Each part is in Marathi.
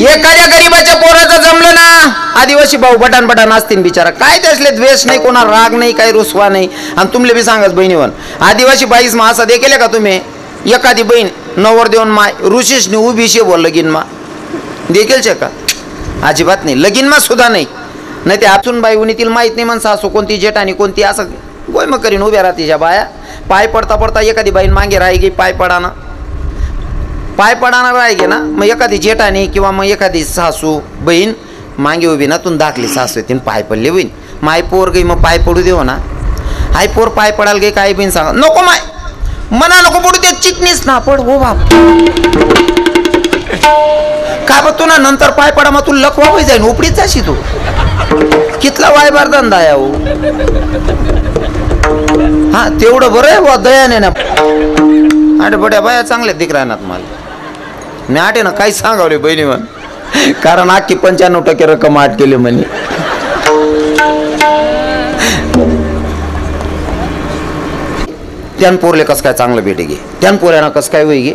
एखाद्या गरीबाच्या पोराचं जमलं ना, आदिवासी भाऊ बटान बटान असतील बिचारा, काय त्यासले द्वेष नाही, कोणा राग नाही, काही रुसवा नाही. आणि तुमले बी सांगत बहिणीवन, आदिवासी बाईस मा असा देखील का तुम्ही एखादी बहीण नवर देऊन माय ऋषीशने उभी शे बोल लगीन मा देखील शे का? अजिबात नाही, लगीन मा सुद्धा नाही. नाही ते आतून बाई उनी तिला माहीत नाही म्हण सासू कोणती जेठ आणि कोणती, असं गोय मग करीन उभ्या राहतीच्या बाया. पाय पडता पडता एखादी बाईन मागे राही गे, पाय पडाना राही ना, मग एखादी जेठानी किंवा मग एखादी सासू बहीण मागे उभी ना, तून दाखली सासू येते पाय पडले होईन. माय पोर गई मग पाय पडू देऊ ना, हाय पोर पाय पडाल गे, काय बहीण सांगा नको माय मना नको पडू ते चिकनीच ना पड हो बाप. का बघ तू ना नंतर पाय पडा मग तू लकवा होई जाईन, उपडीच जाशी तू. कितला वायबार धंदा या हो. हा तेवढं बरं आहे बा दयाने ना. अरे बड्या बाया चांगल्या दिक राहणार मला. मी आटे ना काही सांगावले बहिणी म्हण, कारण आखी 95% रक्कम आट केली म्हणे. त्यान पोरले कस काय चांगलं भेटे गे, त्यान पोऱ्याना कस काय होई गे.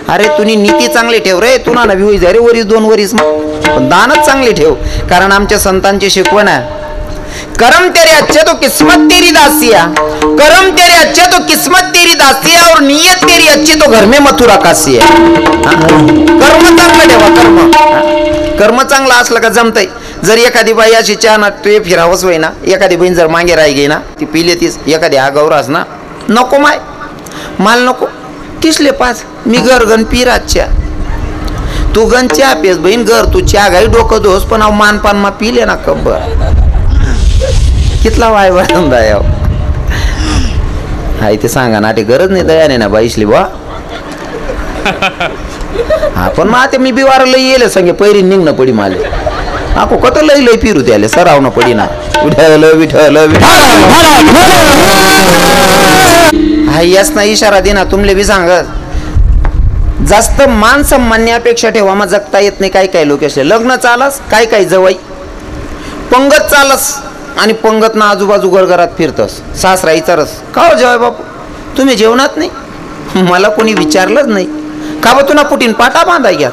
अरे तुम्ही नीती चांगली ठेव रे, तुला नवी होई जाय रे वरीस 2 वरीस पण दानच चांगली ठेव. कारण आमच्या संतांची शिकवण आहे, करम तेरे अच्छे तो किस्मत तेरी दासिया, करम तेरे अच्छे तो किस्मत तेरी दासिया, और नियत तेरी अच्छी तो घर में मथुरा कासी है. कर्म चांगलं ठेवा, कर्म चांगलं असलं का जमतंय. जर एखादी बाई अशी चहा ना तू फिरावंच होई ना, एखादी बहीण जर मागे राही गे ना, ती पिले तीस एखादी आगावरास ना, नको माय माल नको किसले पाच, मी घर गण पिराच्या तू गण चहा पेस बहीण घर, तू चहा गाई डोकं दोस पण मान पान मा पिले ना कब्बर. कितला वाय धंदा याव हाय ते सांगा ना, ते गरज नाही दयाने ना बाईसली बा. हा पण मग आता मी बिवार लई येले सांगे पैरी निघणं पडी माले, आको कत लई लई फिरू त्याले सरावणं पडी ना. विठ्ठल विठ्ठल हाय यास ना इशारा दे ना. तुमले बी सांगत जास्त मान सन्मान्यापेक्षा ठेवा मग जगता येत नाही. काही काही लोक असले लग्न चालस, काही काही जवई पंगत चालस आणि पंगत ना आजूबाजू गरगरात फिरतस. सासरा विचारस का हो जेवाय बापू तुम्ही जेवणात नाही, मला कोणी विचारलंच नाही. का बा तुला पुटीन पाटा बांधाय घ्या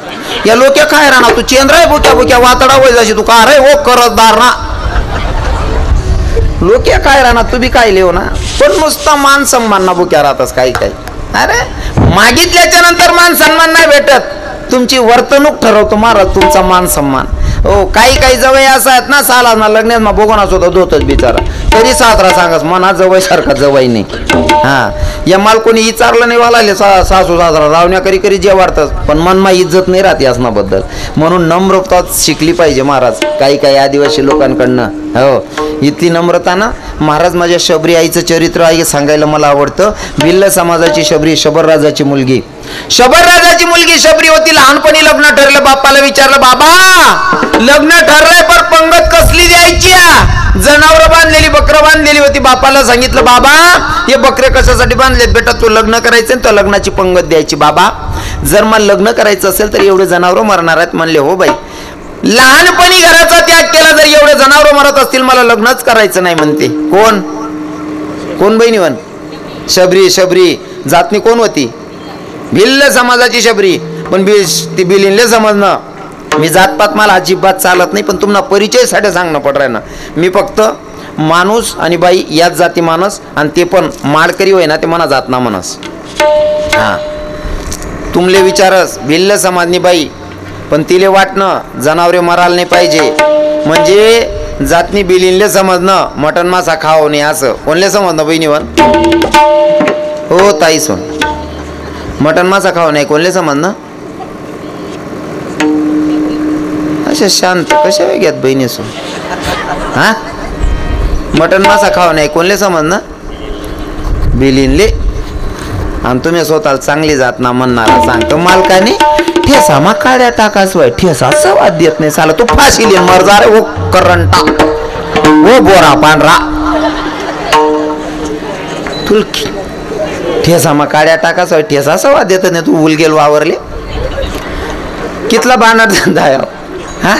या लोक्या काय राहणार, तू चेंद्राय बोक्या बोक्या वातडा वय जाशी तू का रे ओ करतदार ना. लोक्या काय राहणार तू बी काय लिहो ना, पण नुसता मान सन्मान ना बोक्या राहतस काही काही. अरे मागितल्याच्या नंतर मान सन्मान नाही भेटत, तुमची वर्तणूक ठरवतो महाराज तुमचा मान सन्मान. हो काही काही जवळ असं आहेत ना, साला ना लग्नात मग बघूनच होता धोतच बिचारा, तरी सासरा सांगस मना जवळ सारखा जवळ नाही. हा या माल कोणी विचारलं नाही वाला सासू सासरा रावण्या करी करी जे वाढतात, पण मनमा इज्जत नाही राहते असण्याबद्दल. म्हणून नम्रता शिकली पाहिजे महाराज काही काही आदिवासी लोकांकडनं. हो इतकी नम्रता ना महाराज. माझ्या शबरी आईचं चरित्र आई सांगायला मला आवडतं. भिल्ल समाजाची शबरी, शबरराजाची मुलगी, शबरराजाची मुलगी शबरी होती. लहानपणी लग्न ठरलं, बापाला विचारलं बाबा लग्न ठरलंय पण पंगत कसली द्यायची. जनावर बांधलेली, बकरं बांधलेली होती. बापाला सांगितलं बाबा हे बकरे कशासाठी बांधलेत बेटा, तू लग्न करायचं तर लग्नाची पंगत द्यायची. बाबा जर मला लग्न करायचं असेल तर एवढे जनावर मरणार आहेत. म्हणले हो बाई लहानपणी घराचा त्याग केला, जर एवढे जनावर मरत असतील मला लग्नच करायचं नाही म्हणते. कोण कोण बहिणीवन शबरी. शबरी जातनी कोण होती, भिल्ल समाजाची शबरी. पण ती बिलिनले समजणं मी जातपात मला अजिबात चालत नाही, पण तुम्हाला परिचयसाठी सांगणं पड ना. मी फक्त माणूस आणि बाई याच जाती माणस, आणि ते पण माडकरी होय ना ते मना जात ना म्हणस. हा तुमले विचारस भिल्ल समाजनी बाई, पण तिले वाटणं जनावरे मराल नाही पाहिजे, म्हणजे जातनी बिलिनले समजणं मटन मासा खाओ नाही असं. कोणले समजणं बहिणीवन हो ताई सोन, मटन मासा खाओ नाही कोणले समजणं. अशा शांत कशा वेगळ्यात बहिणी सोन. हा मटन मासा खाओ नाही कोणले समजणं बिलिनले, आणि तुम्ही स्वतःला चांगली जात ना म्हणणारा सांगतो मालकाने ठेसा मा काड्या टाकास वय ठेसा सवाद देत नाही साला, तू फाशी लिहिन मर जा रे ओ करंटा ओ बोरा पांढरा. तुल ठेसा मा काड्या टाकास वय ठेसा सवाद देत नाही, तू भूल गेल वावरले. कितला बाणार धंदा आहे हा.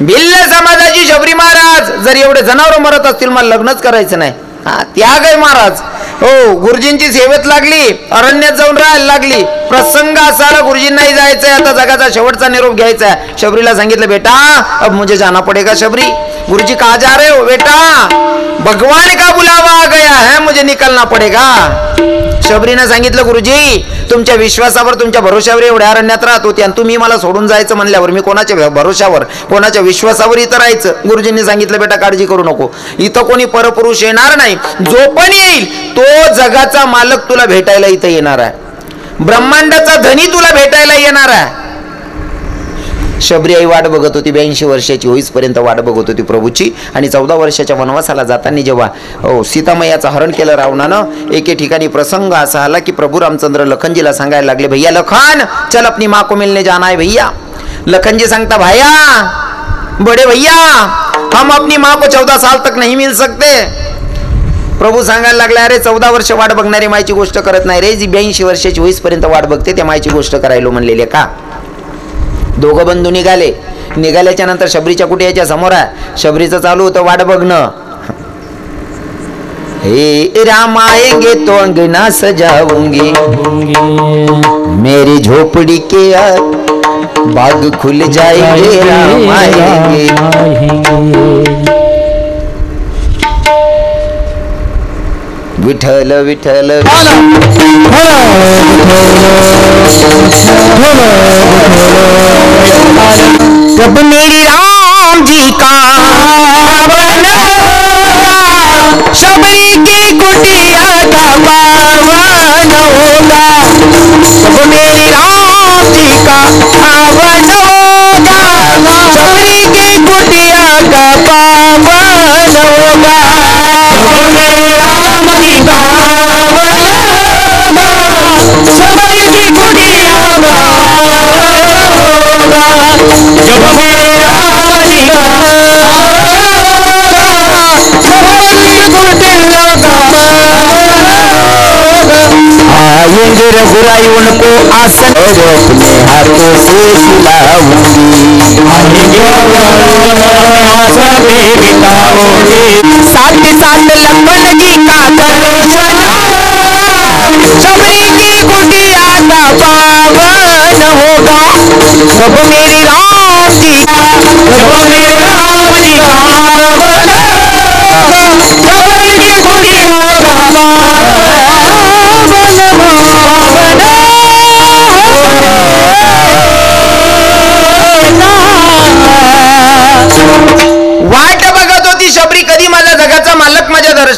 भिल्ल समाजाची शबरी महाराज, जर एवढे जनावर मरत असतील मला लग्नच करायचं नाही. हा त्याग आहे महाराज. हो गुरुजींची सेवेत लागली, अरण्यात जाऊन राहायला लागली. प्रसंग असा आला गुरुजींनाही जायचंय, आता जगाचा शेवटचा निरोप घ्यायचा आहे. शबरीला सांगितलं बेटा अब मुझे जाना पडेगा शबरी. गुरुजी कहा जा रहे हो बेटा? भगवान का बुलावा आ गया है, मुझे निकलना पडेगा. शबरीनं सांगितलं गुरुजी तुमच्या विश्वासावर तुमच्या भरोशावर एवढ्या अरण्यात राहत होती आणि तुम्ही मला सोडून जायचं म्हणल्यावर मी कोणाच्या भरोशावर कोणाच्या विश्वासावर इथं राहायचं. गुरुजींनी सांगितलं बेटा काळजी करू नको, इथं कोणी परपुरुष येणार नाही. जो पण येईल तो जगाचा मालक तुला भेटायला इथं येणार आहे, ब्रह्मांडाचा धनी तुला भेटायला येणार आहे. शबरी आई वाट बघत होती, 82 वर्षाची होईपर्यंत वाट बघत होती प्रभूची. आणि 14 वर्षाच्या वनवासाला जाताना जेव्हा सीतामय्याचं हरण केलं रावणानं, एके ठिकाणी प्रसंग असा आला की प्रभू रामचंद्र लखनजीला सांगायला लागले भैया लखन चल अपनी माँ को मिलने जाना है भैया. लखनजी सांगता भैया बड़े भैया हम अपनी माँ को 14 साल तक नहीं मिल सकते. प्रभू सांगायला लागले अरे 14 वर्ष वाट बघणारी मायची गोष्ट करत नाही रे, जी 82 वर्षाची होईपर्यंत वाट बघते त्या मायची गोष्ट करायलो म्हणलेले का. दोघं बंधू निघाल्याच्या नंतर शबरीच्या कुटियाच्या समोर आहे. शबरीचं चालू होतं वाट बघणं. हे राम आएंगे तो अंगना सजाऊंगी, मेरी झोपड़ी के बाग खुल जाएंगे, राम आएंगे. विठल विठल जब मेरी राम जी का शबरी की कुटिया का पावन होगा, जब मेरी राम जी का पावन होगा, शबरी की कुटिया का पावन होगा, जब मेरी राम जी का शबरी की कुटिया का जब मेरे राम जी का आएंगे रघुराई उनको आसन अपने हाथों से खिलाऊंगी, आएंगे साथ साथ लखन जी का दर्शन शबरी की कुटिया का पावन होगा, जब मेरी राम जी जब मेरे राम जी का शबरी की कुटिया का वाट बघत होती शबरी कधी माझा जगाचा मालक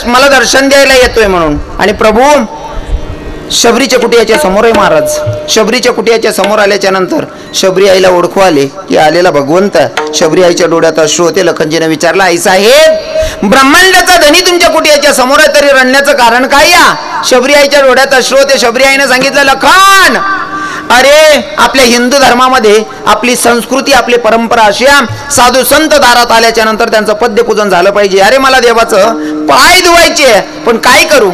मला दर्शन द्यायला येतोय म्हणून. आणि प्रभू शबरीच्या कुटियाच्या समोर आहे महाराज. शबरीच्या कुटियाच्या समोर आल्याच्या नंतर शबरी आईला ओळखू आले की आलेला भगवंत. शबरी आईच्या डोळ्यात अश्रू होते. लखनजीने विचारलं आई साहेब ब्रह्मांडाचा धनी तुमच्या कुटियाच्या समोर आहे तरी रडण्याचं कारण काय या. शबरी आईच्या डोळ्यात अश्रू होते. शबरी आईने सांगितलं लखन अरे आपल्या हिंदू धर्मामध्ये आपली संस्कृती आपली परंपरा अशी साधू संत दारात आल्याच्या नंतर त्यांचं पद्यपूजन झालं पाहिजे. अरे मला देवाचं पाय धुवायचे पण काय करू,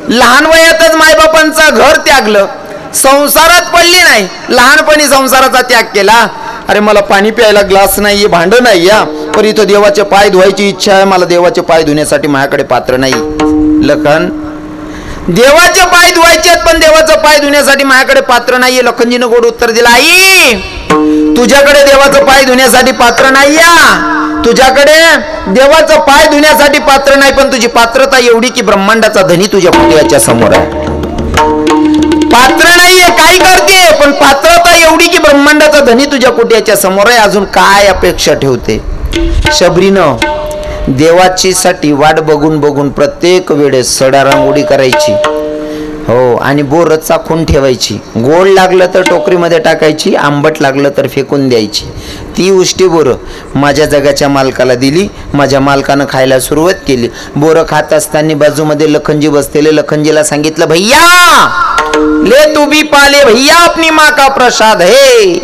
लहान वयातच मायबापांचं घर त्यागलं, संसारात पडली नाही, लहानपणी संसाराचा त्याग केला. अरे मला पाणी प्यायला ग्लास नाहीये, भांड नाही या, पण इथं देवाचे पाय धुवायची इच्छा आहे, मला देवाचे पाय धुण्यासाठी माझ्याकडे पात्र नाही. लखन देवाचे पाय धुवायचे आहेत पण देवाचं पाय धुण्यासाठी माझ्याकडे पात्र नाहीये. लखनजीनं गोड उत्तर दिलं आई तुझ्याकडे देवाचं पाय धुण्यासाठी पात्र नाही या, तुझ्याकडे देवाचं पाय धुण्यासाठी पात्र नाही, पण तुझी पात्रता एवढी की ब्रह्मांडाचा धनी तुझ्या कुटियाच्या समोर आहे. पात्र नाहीये काय करते पण पात्रता एवढी की ब्रह्मांडाचा धनी तुझ्या कुटियाच्या समोर आहे, अजून काय अपेक्षा ठेवते. शबरीनं देवाची साठी वाट बघून बघून प्रत्येक वेळेस सडा रांगोळी करायची हो, आणि बोर चाखून ठेवायची. गोड लागलं तर टोकरीमध्ये टाकायची, आंबट लागलं तर फेकून द्यायची. ती उष्टी बोरं माझ्या जगाच्या मालकाला दिली. माझ्या मालकानं खायला सुरुवात केली. बोरं खात असताना बाजूमध्ये लखनजी बसलेले. लखनजीला सांगितलं भैया ले तू भी पाले भैया अपनी माँ का प्रसाद है.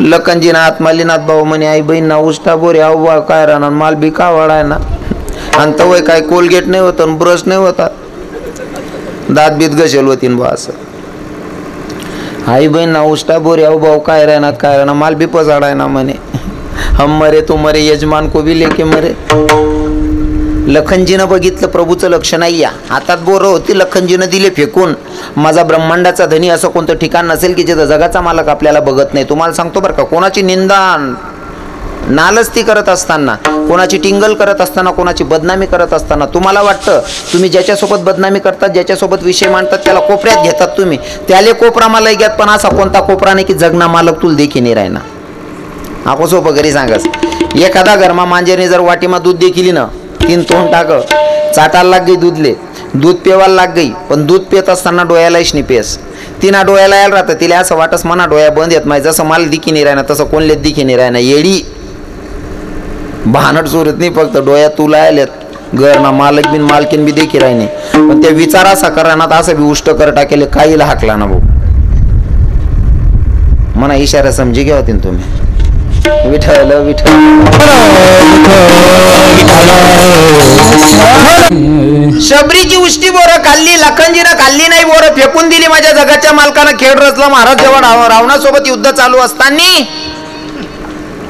लखनजी ना आत्मालीनाथ भाऊ म्हणे आई बहीण ना उष्टा बोरे अव्वा काय राहणार माल बी का वाढाय ना, आणि तवय काय कोलगेट नाही होत ब्रश नाही होता, दात बीत घसेल होतीन बा असं. आई बहीण ना उष्टा बोरे अव भाऊ काय राहणार माल बी पसाडाय ना म्हणे. हम मरे तो मरे यजमान को भी लेके मरे. लखनजीनं बघितलं प्रभूचं लक्ष नाही या हातात बोरं होती, लखनजीनं दिले फेकून. माझा ब्रह्मांडाचा धनी असं कोणतं ठिकाण नसेल की जिथं जगाचा मालक आपल्याला बघत नाही. तुम्हाला सांगतो बरं का, कोणाची निंदा नालस्ती करत असताना, कोणाची टिंगल करत असताना, कोणाची बदनामी करत असताना तुम्हाला वाटतं तुम्ही ज्याच्यासोबत बदनामी करतात, ज्याच्यासोबत विषय मांडतात त्याला कोपऱ्यात घेतात तुम्ही, त्याले कोपरा मला घ्यात. पण असा कोणता कोपरा नाही की जगना मालक तुला देखील नाही राहणार. आपण सोपं घरी सांगस, एखादा घरमा मांजेने जर वाटीमा दूध देखील ना 3 तोंड टाक, चाटायला लाग गई दूधले, दूध पेवायला लाग गई. पण दूध पेत असताना डोळ्यालाच नाही पेस, तिना डोळ्याला यायला राहतं. तिला असं वाटस म्हणा डोळ्या बंद येत माहिती, जसं मला दिकी नाही राहणार तसं कोणले दिकी नाही राहणार. येडी भानट चोरत नाही, फक्त डोळ्यात तुला आल्यात, घर ना मालक बिन मालकीन बी देखी राही नाही. पण त्या विचार असा करणार असं बी उष्ट कर टाकेले काहीला हाकला ना भाऊ. म्हणा इशारा समजी घ्या होती तुम्ही. विठ्ठल विठ्ठल. शबरीची उष्टी बोरं खाल्ली, लखनजीनं खाल्ली नाही बोरं, फेकून दिली. माझ्या जगाच्या मालकानं खेळ रचला. महाराज जेव्हा रावणासोबत युद्ध चालू असताना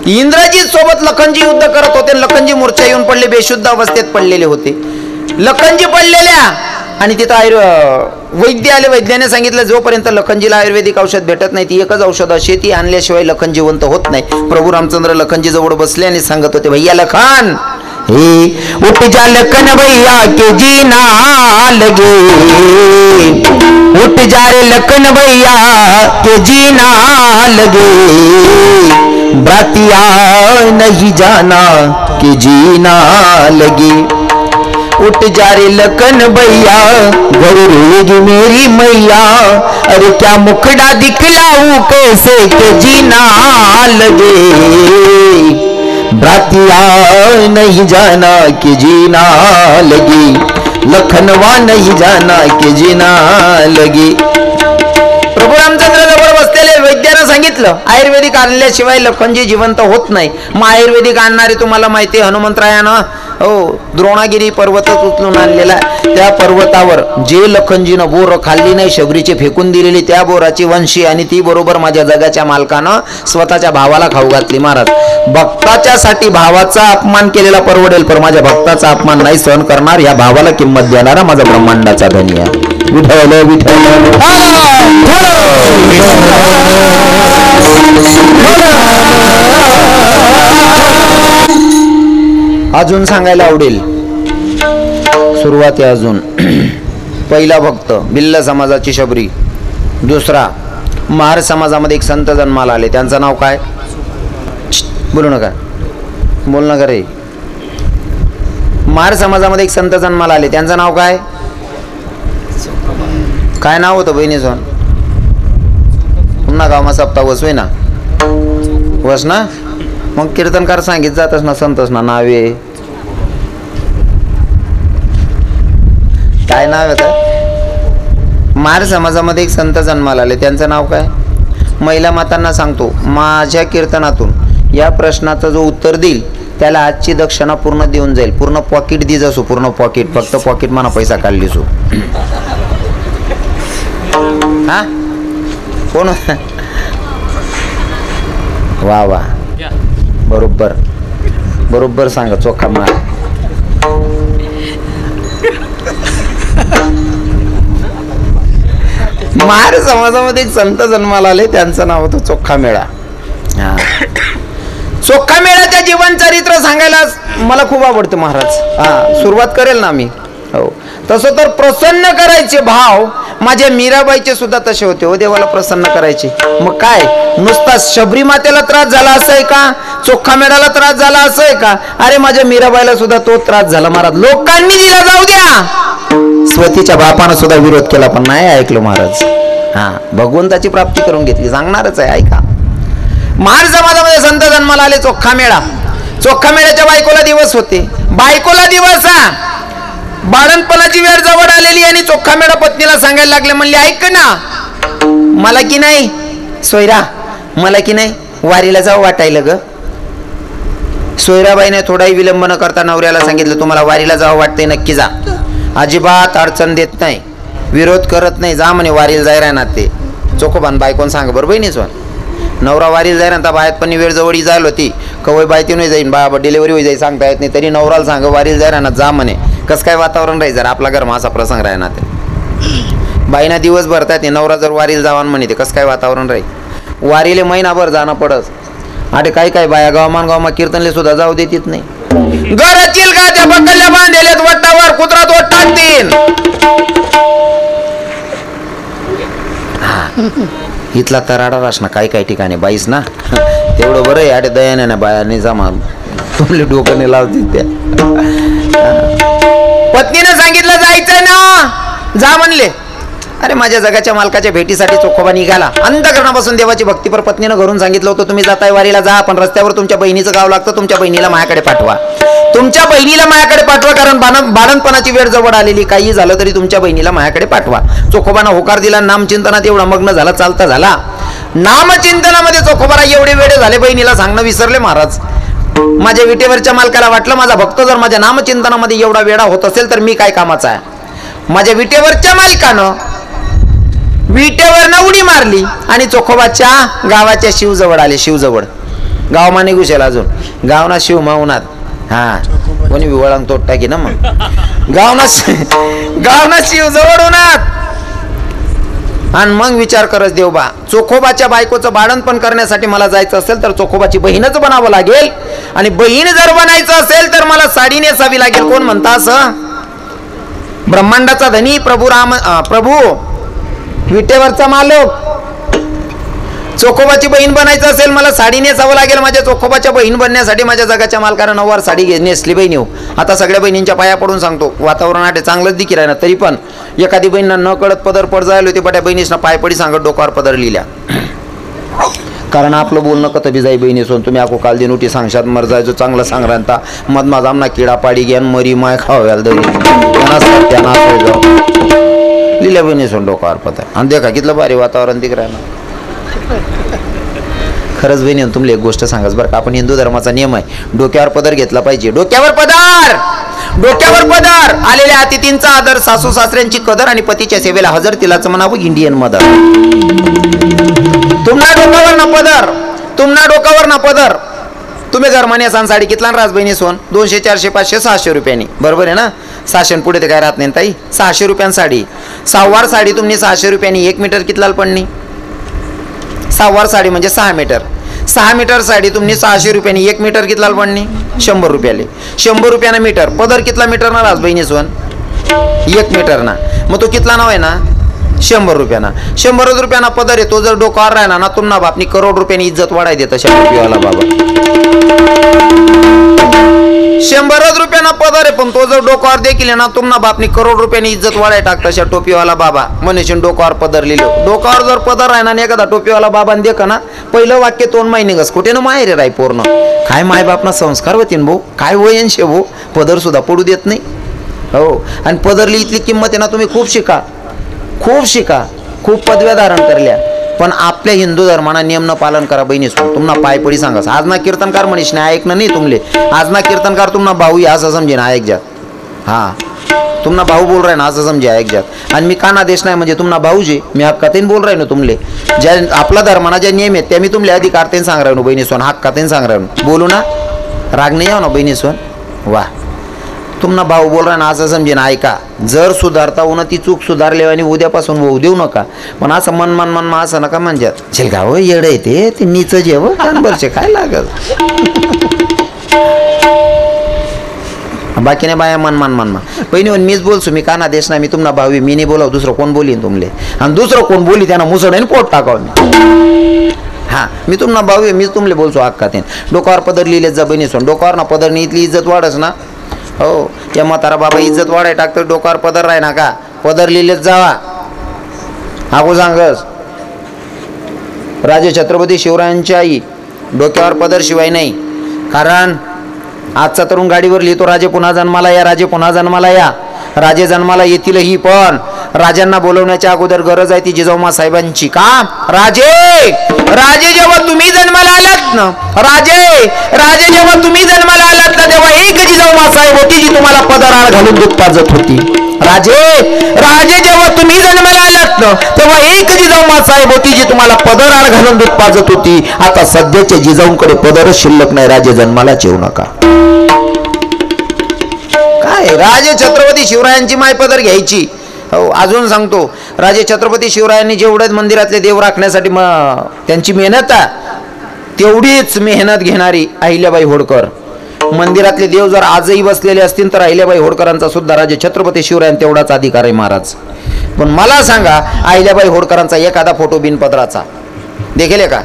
इंद्रजीत सोबत लखनजी युद्ध करत होते. लखनजी मूर्छा येऊन पडले, बेशुद्ध अवस्थेत पडलेले होते. लखनजी पडलेल्या आणि तिथं वैद्य आले. वैद्याने सांगितलं जोपर्यंत लखनजीला आयुर्वेदिक औषध भेटत नाही, ती एकच औषध अशी ती आणल्याशिवाय लखन जिवंत होत नाही. प्रभू रामचंद्र लखनजी जवळ बसले आणि सांगत होते, भैया लखन हे उठ जा लखन भैया के जीना लगे, उठ जा रे लखन भैया के जीना लगे, बातिया नहीं जाना के जीना लगे, उठ जा रे लखन भैया घर रहेगी मेरी मैया, अरे क्या मुखड़ा दिखलाऊं कैसे के जीना लगे, भ्रातिया नहीं जाना कि जीना लगी, लखनवा नहीं जाना कि जीना लगी. प्रभू रामचंद्र जवळ बसलेले वैद्यानं सांगितलं आयुर्वेदिक आणल्याशिवाय लखनजी जिवंत होत नाही. मग आयुर्वेदिक आणणारे तुम्हाला माहिती आहे हनुमंतरायानं द्रोणागिरी पर्वतच उचलून आणलेला. त्या पर्वतावर जे लखनजीनं बोर खाल्ली नाही, शबरीचे फेकून दिलेली त्या बोराची वंशी आणि ती बरोबर माझ्या जगाच्या मालकानं स्वतःच्या भावाला खाऊ घातली. महाराज भक्ताच्या साठी भावाचा अपमान केलेला परवडेल, पण माझ्या भक्ताचा अपमान नाही सहन करणार. या भावाला किंमत देणारा माझा ब्रह्मांडाचा धनी आहे. विठ्ठल विठ्ठल. अजून सांगायला आवडेल, सुरुवात आहे अजून. पहिला भक्त भिल्ल समाजाची शबरी. दुसरा महार समाजामध्ये एक संत जन्माला आले, त्यांचं नाव काय? बोलू नका, बोल नका रे. महार समाजामध्ये एक संत जन्माला आले, त्यांचं नाव काय? काय नाव होतं बहिणीचं? पुन्हा गावमा सप्ताह वसवे ना, वस ना. मग कीर्तनकार सांगित जातच ना, संतच ना नावे. काय नाव होतं? मार समाजामध्ये एक संत जन्माला आले, त्यांचं नाव काय? महिला मातांना सांगतो, माझ्या कीर्तनातून या प्रश्नाचं जो उत्तर देईल त्याला आजची दक्षिणा पूर्ण देऊन जाईल. पूर्ण पॉकेट दि असो, पूर्ण पॉकेट, फक्त पॉकेट म्हणा पैसा काढली सो. हा कोण? वा वा, बरोबर बरोबर सांगा, चोखा मार. महार समाजामध्ये एक संत जन्माला आले, त्यांचं नाव होतं चोखा मेळा. चोखा मेळाच्या जीवन चरित्र सांगायला मला खूप आवडतं महाराज. सुरुवात करेल ना मी. हो, तसं तर प्रसन्न करायचे भाव माझ्या मीराबाईचे सुद्धा तसे होते. हो, देवाला प्रसन्न करायचे. मग काय नुसता शबरी मातेला त्रास झाला असं आहे का? चोखा मेळाला त्रास झाला असं आहे का? अरे माझ्या मीराबाईला सुद्धा तो त्रास झाला महाराज. लोकांनी दिला जाऊ द्या, स्वतीच्या बापानं सुद्धा विरोध केला, पण नाही ऐकलो महाराज. भगवंताची प्राप्ती करून घेतली, सांगणारच आहे, ऐका. महार समाजामध्ये संत जन्माला आले, चोखा मेळा. चोखा मेळ्याच्या बायकोला दिवस होते, बायकोला दिवस. बाळणपणाची वेळ जवळ आलेली आणि चोखा मेळा पत्नीला सांगायला लागले, म्हणले ऐक ना, मला की नाही सोयरा, मला की नाही वारीला जाऊ वाटायला ग. सोयराबाईने थोडाही विलंब न करता नवऱ्याला सांगितलं, तुम्हाला वारीला जावं वाटतंय नक्की जा, अजिबात अडचण देत नाही, विरोध करत नाही, जा म्हणे वारीला जाय राहणार. ते चोखोबान बायकोन सांग बरोबर बहिणीच. नवरा वारीला जाईल ना, बाहेर पण वेळ जवळ जायला होती कवय बायती नाही जाईन बा डिलेवरी होई जाईल सांगता येत नाही, तरी नवराला सांग वारीला जाईल ना जा म्हणे. कसं काय वातावरण राहील जर आपला घर असा प्रसंग राही ना, ते बाईना दिवस भरतात नवरा जर वारीला जावा म्हणे ते कसं काय वातावरण राहील. वारीले महिनाभर जाणं पडस. अरे काय काय बाया गावमा कीर्तनले सुद्धा जाऊ देत नाही. घरातील का त्या बकल्या बांधलेत वट्टावर कुत्रा तो टाकतील. इथला तराडा रास ना काही ठिकाणी बाईस ना तेवढं बरं आहे. अरे दयाने ना बायाने जमा तुमले डोकं लावतील त्या. पत्नीने सांगितलं जायचंय ना जा म्हणले. अरे माझ्या जगाच्या मालकाच्या भेटीसाठी चोखोबा निघाला. अंतःकरणापासून देवाची भक्तीपर पत्नीनं घरून सांगितलं होतं तुम्ही जाताय वारीला जा, पण रस्त्यावर तुमच्या बहिणीचं गाव लागतं, तुमच्या बहिणीला माझ्याकडे पाठवा. तुमच्या बहिणीला माझ्याकडे पाठवा, कारण बाळणपणाची वेळ जवळ आलेली. काही झालं तरी तुमच्या बहिणीला माझ्याकडे पाठवा. चोखोबानं होकार दिला. नामचिंतनात एवढा मग्न झाला, चालता झाला. नामचिंतनामध्ये चोखोबाला एवढे वेळे झाले बहिणीला सांगणं विसरले महाराज. माझ्या विटेवरच्या मालकाला वाटलं माझा भक्त जर माझ्या नामचिंतनामध्ये एवढा वेळा होत असेल तर मी काय कामाचा आहे. माझ्या विटेवरच्या मालकानं विटेवर उडी मारली आणि चोखोबाच्या गावाच्या शिवजवळ आले. शिवजवळ गाव माने घुसेल अजून गाव ना शिव मावनात. हा कोणी विवळांग तोड टाकी ना मग गाव ना शिवजवळ होणार. आणि मग विचार करत देवबा चोखोबाच्या बायकोचं बाळणपण करण्यासाठी मला जायचं असेल तर चोखोबाची बहीणच बनावं लागेल. आणि बहीण जर बनायचं असेल तर मला साडी नेसावी लागेल. कोण म्हणता असं? ब्रह्मांडाचा धनी प्रभू विटेवरचा मालक. चोखोबाची बहीण बनायचं असेल मला साडी नेसावं लागेल. माझ्या चोखोबाच्या बहीण बनण्यासाठी माझ्या जगाच्या मालकानं नऊवार साडी नेसली बहिणी हो. आता सगळ्या बहिणींच्या पाया पडून सांगतो वातावरण आटे चांगलंच दिकी राहिना, तरी पण एखादी बहिणींना न कळत पदर पड जायला होती बट्या बहिणीसना पाय पडी सांगत डोकावर पदर लिहिल्या. कारण आपलं बोलणं कथं बी जाई बहिणी सोन तुम्ही आखो काल दिन उठी सांगशात मर जायचो चांगलं सांगरांता मधमा जामना किडा पाडी घ्यान मरी माय खाव्याला दरी त्यांना लिहिल्या बहिणी सोन डोकावर पदर. आणि देखा कितलं भारी वातावरण दिक राहिलं. खरंच बहिणी तुमले एक गोष्ट सांगाच बरं का, आपण हिंदू धर्माचा नियम आहे डोक्यावर पदर घेतला पाहिजे. डोक्यावर पदर, डोक्यावर पदर. आलेल्या अतिथींचा आदर, सासू सासऱ्यांची कदर आणि पतीच्या सेवेला हजर तिलाच म्हणावं इंडियन मदर. तुम्हाला डोक्यावर ना पदर, तुम्हाला डोक्यावर ना पदर. तुम्ही घरमाने असाल साडी कितला राज बहिणी सोन 200 400 500 600 रुपयांनी बरोबर आहे ना. 600 पुढे ते काय राहत नाही ताई. 600 रुपयांनी साडी, सहावार साडी तुम्ही 600 रुपयांनी. 1 मीटर कितलाल पडणी. सहावार साडी म्हणजे 6 मीटर. 6 मीटर साडी तुम्ही 600 रुपयांनी. 1 मीटर कितलाल पडणी 100 रुपयाले. 100 रुपयानं मीटर. पदर कितला मीटर ना राज बहिणी सोन 1 मीटर ना. मग तो कितला नाव आहे ना 100 रुपयाना. 100 रुपयाना पदर आहे. तो जर डोकावर राहिला ना तुम्हाला बापनी करोड रुपयांनी इज्जत वाढाय देत 100 रुपयाला बाबा. 100 रुपयाना पदर आहे पण तो जर डोकावर देखील ना तुम्हाला बापनी करोड रुपयांनी इज्जत वाढाय टाकता अशा टोपीवाला बाबा. मनुष्य डोकावर पदर लिहिलं. डोकावर जर पदर आहे ना एखादा टोपीवाला बाबाने देख ना पहिलं वाक्य तोंड माहिती निघस कुठे ना माहेर राय पूर्ण. काय माय बापना संस्कार होतीन भाऊ. काय वयनशे भाऊ. पदर सुद्धा पडू देत नाही हो. आणि पदरली इथली किंमत आहे ना तुम्ही खूप शिका, खूप शिका, खूप पदव्या धारण करल्या पण आपल्या हिंदू धर्माना नियम न पालन करा बहिणी सोन. तुम्हाला पाय पडी सांगा. आज ना कीर्तनकार म्हणीस नाही ऐकणं नाही तुमले. आज ना कीर्तनकार तुम्हाला भाऊ असं समजे ना ऐक जात. हा तुम्हाला भाऊ बोल राय ना असं समजे ऐक जात. आणि मी काना देश नाही म्हणजे तुम्हाला भाऊ जे मी हक्कातेन बोल राही ना तुमले. ज्या आपला धर्माना ज्या नियम आहेत त्या मी तुमले अधिकारतेन सांग राहिनो बहिणी सोन. हक्कातेन सांग राहिनो. बोलू ना राग नाही याव ना बहिणी सोन. वा तुम्हाला भाऊ बोल रहा ना असं समजे ना ऐका. जर सुधारता होणं ती चूक सुधारली आणि उद्यापासून होऊ देऊ नका. पण असं मन असं नका म्हणतात चिलगा हो येड येते ते नीच जेव कानभरचे काय लागल. बाकी नाही बाया मन बहिणी मीच बोलसो. मी काना देश नाही मी तुम्हाला भावी मी नाही बोलाव दुसरं कोण बोलीन तुमले. आणि दुसरं कोण बोली त्यांना मुसळ पोट टाकावं मी. हा मी तुम्हाला भावी मीच तुमले बोलसो हक्कातेन. डोकावर पदर लिहिलेच जा बहिणी सोन. डोकावर ना पदरनी इथली इज्जत वाढच ना हो. त्या म्हातारा बाबा इज्जत वाढाय टाकतो डोकावर पदर राही ना का पदर लिहिलेच जावा. हागो सांगस राजे छत्रपती शिवरायांची आई डोक्यावर पदर शिवाय नाही. कारण आजचा तरुण गाडीवर लिहितो राजे पुन्हा जन्माला या, राजे पुन्हा जन्माला या. राजे जन्माला येतीलही, पण राजांना बोलवण्याच्या अगोदर गरज आहे ती जिजाऊमा साहेबांची. का? राजे जेव्हा तुम्ही जन्माला आलात ना, राजे जेव्हा तुम्ही जन्माला आलात ना, तेव्हा एक जिजाऊमा साहेब होती जी तुम्हाला पदराळ घालून दूध पाजत होती. राजे जेव्हा तुम्ही जन्माला आलात ना, तेव्हा एक जिजाऊमा साहेब होती जी तुम्हाला पदराळ घालून दूध पाजत होती. आता सध्याच्या जिजाऊंकडे पदरच शिल्लक नाही. राजे जन्मालाच येऊ नका. काय राजे छत्रपती शिवरायांची माय पदर घ्यायची. हो, अजून सांगतो, राजे छत्रपती शिवरायांनी जेवढ्याच मंदिरातले देव राखण्यासाठी त्यांची मेहनत आहे, तेवढीच मेहनत घेणारी अहिल्याबाई होळकर. मंदिरातले देव जर आजही बसलेले असतील तर अहिल्याबाई होळकरांचा सुद्धा राजे छत्रपती शिवरायां तेवढाच अधिकार आहे महाराज. पण मला सांगा, अहिल्याबाई होळकरांचा एखादा फोटो बिनपदराचा देखील का?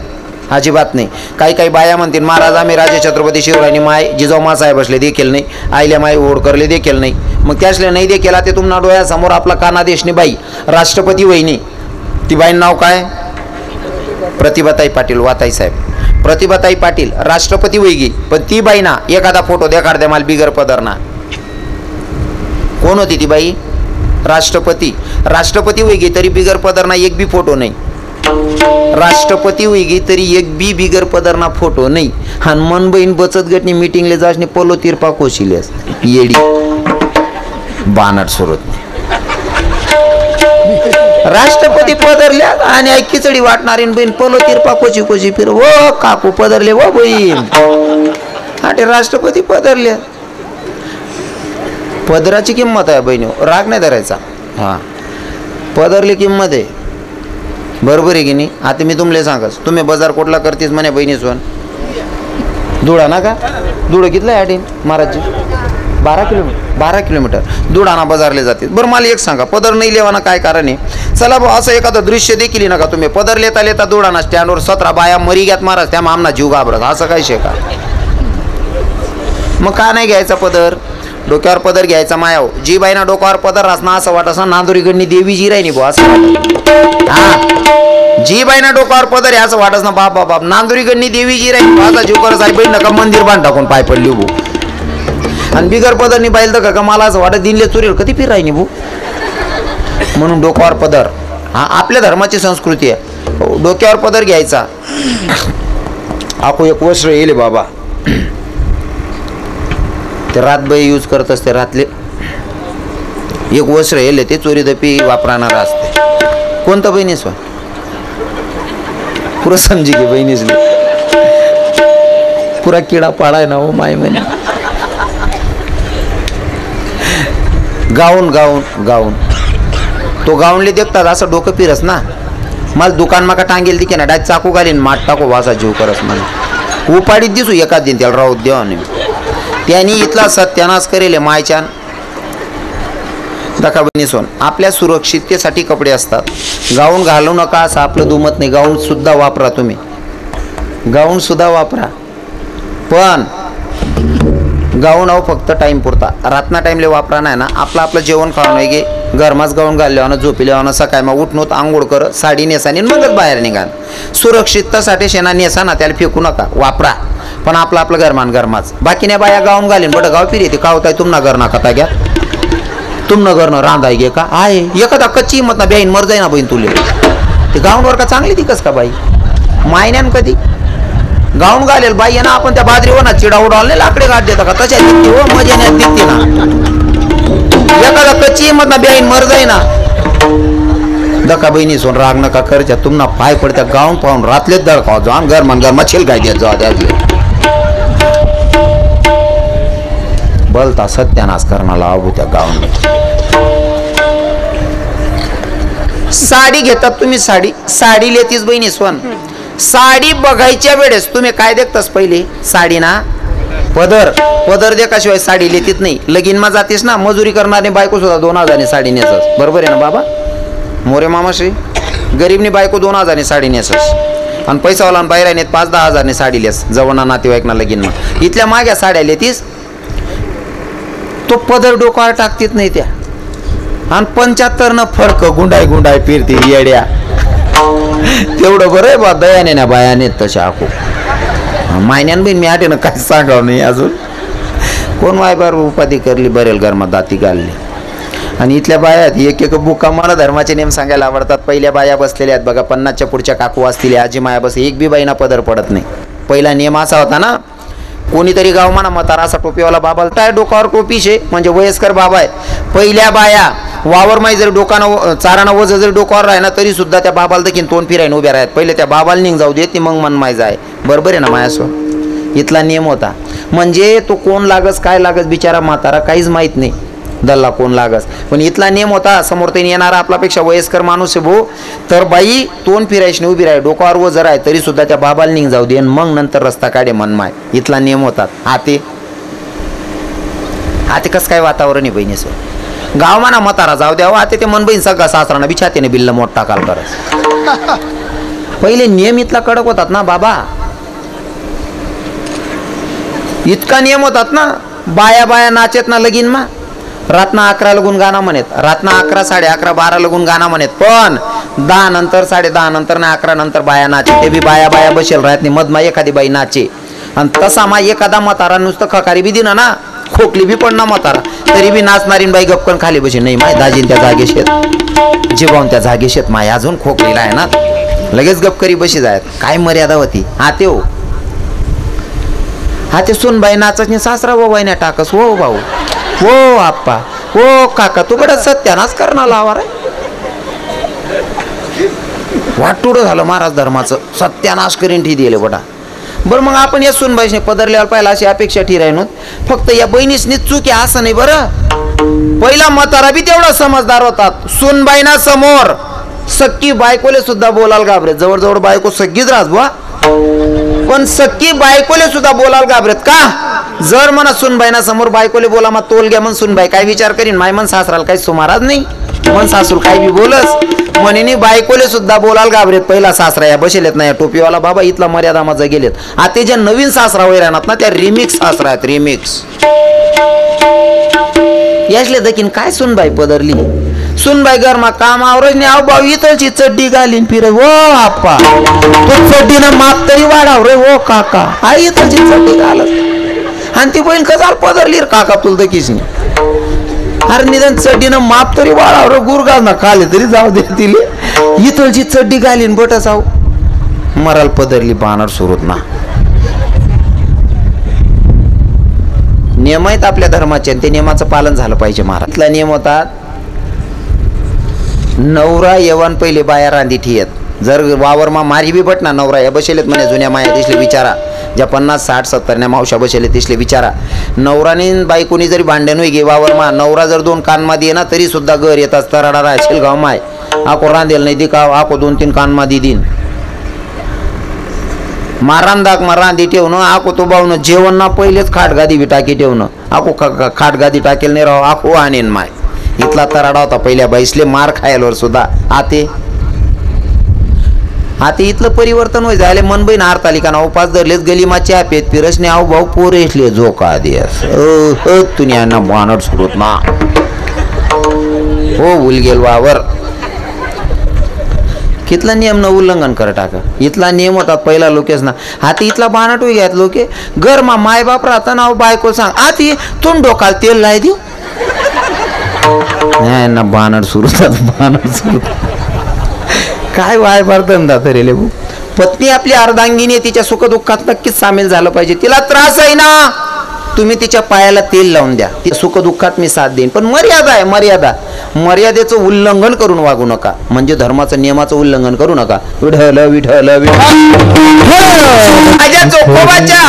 अजिबात नाही. काही बाया म्हणतील महाराज आम्ही राजे छत्रपती शिवरायांनी माय जिजाऊमा साहेब असले देखील नाही, अहिल्याबाई होळकरले देखील नाही. मग त्यासले नाही देखील ते तुम्हाला डोळ्यासमोर आपला कानादेशनी बाई राष्ट्रपती वहिनी, ती बाई नाव काय? प्रतिभाताई पाटील वाताई साहेब. प्रतिभाताई पाटील राष्ट्रपती वैगी, पण ती बाई ना एखादा फोटो देखाड द्या मला बिगर पदरना. कोण होती ती बाई? राष्ट्रपती वैगी, तरी बिगर पदरना एक बी फोटो नाही. राष्ट्रपती वैगी तरी एक बी बिगर पदरना फोटो नाही. हनुमान बहीण बचत गटनी मीटिंगले जासने पोलो तिरपा कोशिलेस येडी बानट सुरत. राष्ट्रपती पदरल्या आणि आई खिचडी वाटणारी बहीण पोलो तिरपा कोची फिर. हो काकू पदरले हो बहीण, आटे राष्ट्रपती पदरल्या. पदराची किंमत आहे बहिणी, राग नाही धरायचा. हा, पदरली किंमत आहे, बरोबर आहे की नाही? आता मी तुमले सांगस, तुम्ही बाजार कोटला करतीस म्हणे बहिणी सोन धुळा ना का? धुळं कितलं आहे महाराजजी? 12 किलोमीटर धुळाना बाजारले जाते. बरं मला एक सांगा, पदर नाही लेवाना काय कारण आहे? चला भाऊ, असं एखादं दृश्य देखील नका तुम्ही पदर लेता धुळाना स्टँडवर 17 बाया मरी घ्यात महाराज, त्या आमना जीव घाबरत, असं काय शे का? मग का नाही घ्यायचा पदर? डोक्यावर पदर घ्यायचा मायाव. जी बाईना डोक्यावर पदर असना असं वाटत असं नांदुरीगडनी देवी जी राहिनी भाऊ, असं वाटत. हा, जी बाईना डोक्यावर पदर आहे असं वाटत ना, बाप नांदुरीगडनी देवी जी राहिनी भाऊ, जीव करत आहे बहीण नका मंदिर बांध टाकून पाय पडली भाऊ. आणि बिगर पदरनी पाहिलं तर का मला असं वाटत दिनले चोरील कधी फिर राहिनी भाऊ. म्हणून डोक्यावर पदर हा आपल्या धर्माची संस्कृती आहे. डोक्यावर पदर घ्यायचा. आखो एक वस्त्र येले बाबा, ते रातबाई यूज करत असते. रातले एक वस्त्र येले ते चोरी दपी वापरणार असते. कोणतं बहिणीस पुरा समजी घे बहिणीसले, पुरा किडा पाडाय ना हो माय म्हणे. गाऊन तो गाऊनले देखतात असं डोकं फिरस ना. मला दुकान माका टांगेल तिके ना डायरेक्ट चाकू घालीन माट टाको वासा जीव करस मला. उपाडीत दिसू एखाद दिन त्याला राहू देवाने. त्यांनी इथला सत्यानाश करेल मायच्यान. दखा बहिणी सोन, आपल्या सुरक्षिततेसाठी कपडे असतात. गाऊन घालू नका असं आपलं दुमत नाही. गाऊन सुद्धा वापरा तुम्ही, गाऊन सुद्धा वापरा, पण गाऊन आहो फक्त टाईम पुरता. रातना टाईमले वापरा नाही ना. आपलं जेवण खावं नाही गे गरमाच गाऊन घालल्यावर झोपिल्यावर सकाळी मग उठणूत आंघोळ कर साडी नेसानी मगच बाहेर निघा. सुरक्षिततेसाठी शेणा नेसा ना, त्याला फेकू नका, वापरा, पण आपलं गरमाच. बाकीने बाया गाऊन घालीन बडं गाव फिर येते. का होताय तुमना घर ना खाता घ्या, तुमनं घरनं रांधाय गे का आहे एखादा कच्ची मत ना बहीण मर जाई ना बहीण तुले. ते गाऊनवर का चांगली दिकस का बाई? मायन्यान कधी गाऊन घालेल बाई ना, आपण त्या बाजरीवर ना चिडा उडावले लाकडे गाठ देता का? तशा दिसते हो, मजेने दिसते ना. एखादा कच्ची मत ना बहीण मर जाई ना. दका बहिणी सोन राग नका करच्या, तुम्हाला पाय पडत्या. गाऊन पाहून रातलेच दळकाव जाऊन घर मच्छेल काय देत जाऊ त्यातले बलता सत्यानाश करणाला आबू त्या गाऊन. साडी घेतात तुम्ही, साडी लेतीस बहिणी सोन. साडी बघायच्या वेळेस तुम्ही काय देखतास? पहिले साडी ना पदर देखाशिवाय साडी लेतीत नाही. लगीनमा जातीस ना, मजुरी करणारे बायको सुद्धा 2000 साडी नेसस. बरोबर आहे ना बाबा? मोरे मामाश्री, गरीबनी बायको 2000 साडी नेसस आणि पैसावाला बाहेर नेत 5-10 हजार साडी लेस जवळना नातेवाईकना लगीनमा. इथल्या माग्या साड्या लेतीस, तो पदर डोक्यावर टाकतीत नाही त्या. आणि 75 फडक गुंडाय फिरती येड्या. तेवढं बरं आहे बा, दयाने ना बायाने तशा आखो मायन्यान बहीण मी आटे ना काय सांगावं नाही अजून. कोण वायबार उपाधी करली बरेल घरमा दाती घालली. आणि इथल्या बाया एक एक बुका मला धर्माचे नियम सांगायला आवडतात. पहिल्या बाया बसलेल्या आहेत बघा, 50च्या पुढच्या काकू असतील, आजी माया बस, एक बी बाईना पदर पडत नाही. पहिला नियम असा होता ना, कोणीतरी गाव म्हणा म्हातारा असा टोपीवाला बाबा काय डोकावर टोपीशे म्हणजे वयस्कर बाबा आहे. पहिल्या बाया वावर माई जर डोकानं चाराना वज जर डोकावर राही ना तरी सुद्धा त्या बाबाला देखील तोंड फिरायला उभ्या राहत. पहिले त्या बाबाला निघ जाऊ दे ती मग मन माय जाय. बरोबर आहे ना मायासो. इथला नियम होता. म्हणजे तो कोण लागस काय लागस बिचारा म्हातारा काहीच माहीत नाही दल्ला कोण लागस. पण इथला नियम होता, समोर त्यांनी येणारा आपल्यापेक्षा वयस्कर माणूस आहे भो, तर बाई तोंड फिरायची उभी राही, डोकावर व जर आहे तरी सुद्धा त्या बाबाला निघ जाऊ दे मग नंतर रस्ता काढे मनमाय. इथला नियम होता. हाते कसं काय वातावरण आहे बहिणीसो. गाव म्हणा म्हातारा जाऊ द्यावं, आता ते मन बहीण सगळा सासराना बिछातेने बिल्ल मोठा काल करस. पहिले नियम इथला कडक होतात ना बाबा, इतका नियम होतात ना. बाया नाचेत ना लगीन मा रातना 11 लगून गाणं म्हणत, रातना 11, 11:30, 12 लगून गाणं म्हणत, पण 10 नंतर 10:30 नंतर ना 11 नंतर बाया नाचे. ते बी बाया बसेल राहत नाही, मधमा एखादी बाई नाचे. आणि तसा मा एखादा म्हातारा नुसतं खकारी बी दिना ना, खोकली बी पण ना म्हातारा तरी बी नाचणारी बाई गपकन खाली बसे. नाही माय दाजीन त्या जागे शेत जीवाऊन त्या जागे शेत माय अजून खोकलेला आहे ना, लगेच गपकरी बशी जायत. काय मर्यादा होती. हाते हो हाते सुन बाई नाचत नाही, सासरा हो बाई नाही टाकस. हो भाऊ, हो आप्पा, हो काका, तू कडे सत्यानाच करणार लावा रे. वाटुडं झालं महाराज धर्माचं, सत्यानाश करीन ठी दिले बटा. बरं मग आपण या सुनबाईने पदरल्यावर पाहिला अशी अपेक्षा ठिराय नव्हत. फक्त या बहिणीसनी चूक आहे असं नाही बरं. पहिला म्हातारा बी तेवढा समजदार होतात. सुनबाईना समोर सक्की बायकोले सुद्धा बोलायला घाबरेत. जवळ बायको सगळीच राजबुवा, पण सक्की बायकोले सुद्धा बोलायला घाबरेत का. जर म्हणा सुनबाईना समोर बायकोले बोला मग तोल घ्या, मग सुनबाई काय विचार करीन, माय मन सासराला काही सुमाराच नाही, मन सासूर काय बी बोलस म्हणे. बायकोले सुद्धा बोलायला घाबरेत. पहिला सासरा या बसेलेत ना या टोपीवाला बाबा, इथला मर्यादा माझा गेलेत. आता ज्या नवीन सासरा वैरानात ना त्या रिमिक्स सासरा आहेत, रिमिक्स. यासले दखीन काय सुनबाई पदरली. सुनबाई गरमा कामावरच नाही, आव भाऊ इथलची चड्डी घालीन फिर. हो आप्पा तो चड्डीनं माप तरी वाढाव रे. हो काका आई इथलची चड्डी घालत. आणि ती बहीण कसाल पदरली रे काका तुला दकीच नाही. अरे निदान चड्डीनं माप तरी वाढाव रे, गुरगाज ना खाले तरी जाऊ दे तिले. इथलची चड्डी घालीन बट जाऊ मराल पदरली बाणर सुरूत ना. नियम आहेत आपल्या धर्माचे आणि ते नियमाचं पालन झालं पाहिजे. महाराजला नियम होतात, नवरा येवन पहिले बाया रांधी ठियत. जर वावरमा मारी बी बट ना नवरा या बसेलेत म्हणे जुन्या माया दिसले विचारा, ज्या 50, 60, 70 मावशा बसेले तिसले विचारा. नवराने बायकोनी जरी भांडण होई गे वावरमा, नवरा जर 2 कानमा दिए ना तरी सुद्धा घर येतात तराडा राहशील गाव माय आको रांधेल नाही दिकाव, आको 2-3 कानमा दिदीन मारान दाग रांधी ठेवणं. आको तो भाऊन जेवण ना पहिलेच खाटगादी बी टाकी ठेवणं. आको खाटगादी टाकेल नाही राव, आको आणेन माय. इथला तराडा होता पहिल्या बाईसले मार खायलवर सुद्धा. आते इथलं परिवर्तन होय झाले. मन बहीण हारतालिका ना उपास धरलेच गलीमा चहा पेत पिरसने आव भाऊ पोरेसले झोका दियस तुनियांना बाणट सुरूत ना. हो भूल गेल वावर. कितला नियम न उल्लंघन कर टाका. इथला नियम होता पहिला लोकेस ना. हाती इथला बाणट होई घ्यात लोके घरमा माय बाप राहता ना बायको सांग आती तुम डोकाल तेल लाई देऊ ना बाणट सुरू बाणट सुरू. काय वाय धंदा तरी लेबू. पत्नी आपली अर्धांगिनी तिच्या सुखदुःखात नक्कीच सामील झालं पाहिजे. तिला त्रास आहे ना तुम्ही तिच्या पायाला तेल लावून द्या, ती सुखदुःखात मी साथ देईन. पण मर्यादा आहे, मर्यादेचं उल्लंघन करून वागू नका. म्हणजे धर्माचं नियमाचं उल्लंघन करू नका. विठ्ठल विठ्ठल माझ्या चोखोबाच्या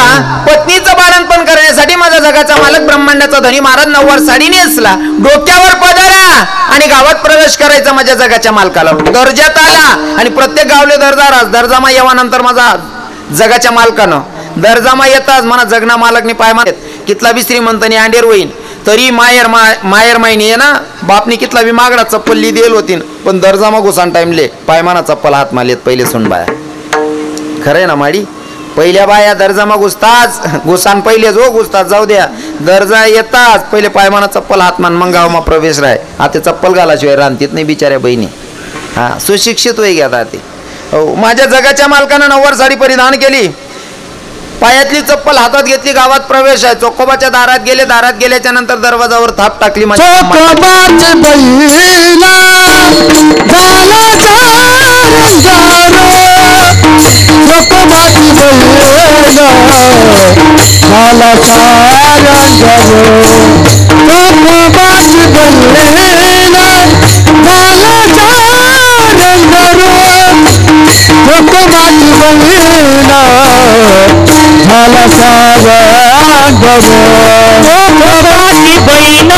पत्नीचं बाळणपण करण्यासाठी माझा जगाचा मालक ब्रह्मांडाचा धनी महाराज नववार साडी नेसला, डोक्यावर पदरा आणि गावात प्रवेश करायचा माझ्या जगाच्या मालकाला. दर्जात आला आणि प्रत्येक गावले दर्जामा येवानंतर माझा जगाच्या मालकानं दर्जामा येताच म्हणा जगना मालकने पाय मारत. कितला बी श्रीमंतनी अंडेर होईन तरी मायर मायनी आहे ना बापनी कितला बी मागडा चप्पल ली देल होतीन, पण दर्जामा घुसान टाइमले पायमाना चप्पल हात मारलेत पहिले सुन बाया. खरंय ना माडी. पहिल्या बाया दर्जामा घुसान पहिले जो घुसतात जाऊ द्या, दर्जा येताच पहिले पायमाना चप्पल हात मान मग गावमा प्रवेश राय. आता चप्पल घालाशिवाय रांधतीत नाही बिचाऱ्या बहिणी. हा सुशिक्षित होई घ्या ते. हो माझ्या जगाच्या मालकानं नववार साडी परिधान केली. पायातली चप्पल हातात घेतली, गावात प्रवेश आहे. चोकोबाच्या दारात गेले, दारात गेल्याच्या नंतर दरवाजावर थाप टाकली. चोकोबाची बहिणीला झाला चोकोबाची बहिणीला झाला चोकोबाची बहिणीला झाला चोकोबाची बहिणीला झाला चोकोबाची बहीण चोकोबाची बहीण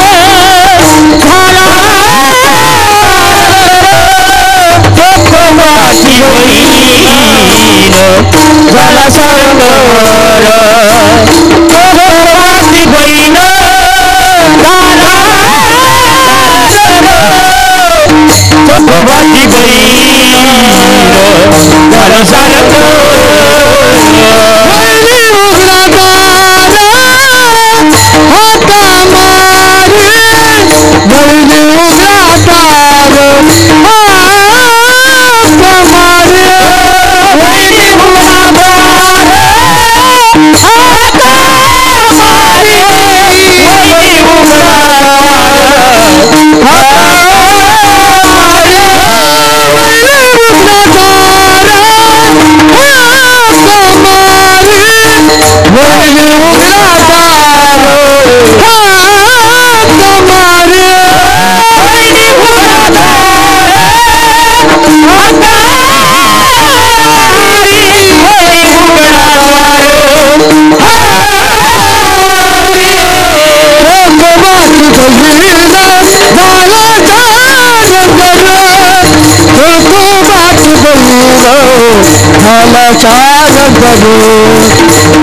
झाला चोकोबाची बहीण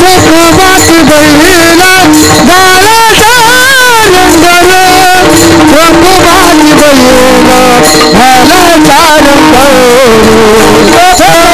चोकोबाची बहीण झाला चोकोबाची बहिणीला झाला चोकोबाची बहिणीला झाला